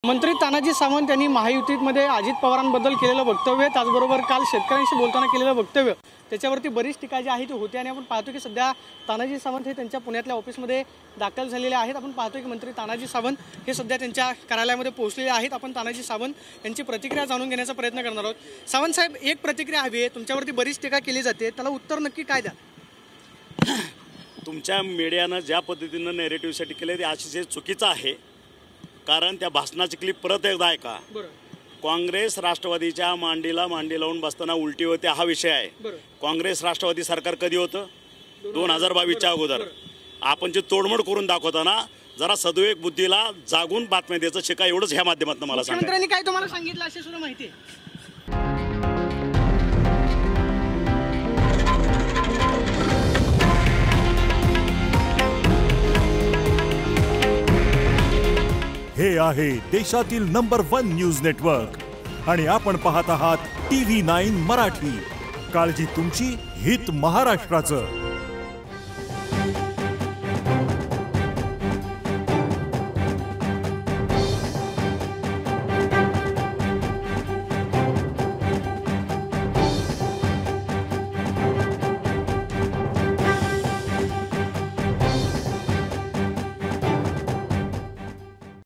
मंत्री तानाजी सावंत यांनी महायुतीमध्ये अजित पवारांबद्दल केलेलं वक्तव्य, त्याचबरोबर काल शेतकऱ्यांशी बोलताना केलेलं वक्तव्य, त्याच्यावरती बरीच टीका जी आहे ती होते आणि आपण पाहतो की सध्या तानाजी सावंत हे त्यांच्या पुण्यातल्या ऑफिसमध्ये दाखल झालेले आहेत। आपण पाहतो की मंत्री तानाजी सावंत हे सध्या त्यांच्या कार्यालयामध्ये पोहोचलेले आहेत। आपण तानाजी सावंत यांची प्रतिक्रिया जाणून घेण्याचा प्रयत्न करणार आहोत। सावंत साहेब, एक प्रतिक्रिया हवी आहे, तुमच्यावरती बरीच टीका केली जाते, त्याला उत्तर नक्की काय द्या? तुमच्या मीडियानं ज्या पद्धतीनं नॅरेटिव्हसाठी केलं ते अतिशय चुकीचं आहे। कारण त्या भाषणाची क्लिप परत एकदा ऐका। काँग्रेस राष्ट्रवादीच्या मांडीला मांडी लावून बसताना उलटी होते हा विषय आहे। काँग्रेस राष्ट्रवादी सरकार कधी होतं? 2022च्या अगोदर। आपण जे तोडमोड करून दाखवताना जरा सद्विवेक बुद्धीला जागून बातम्या द्यायचं शिका, एवढंच ह्या माध्यमातून मला सांगा। मुख्यमंत्र्यांनी काय तुम्हाला सांगितलं असे सुद्धा माहिती आहे? हे आहे देशातील नंबर 1 न्यूज नेटवर्क आणि आपण पाहत आहात TV9 मराठी। काळजी तुमची, हित महाराष्ट्राचं।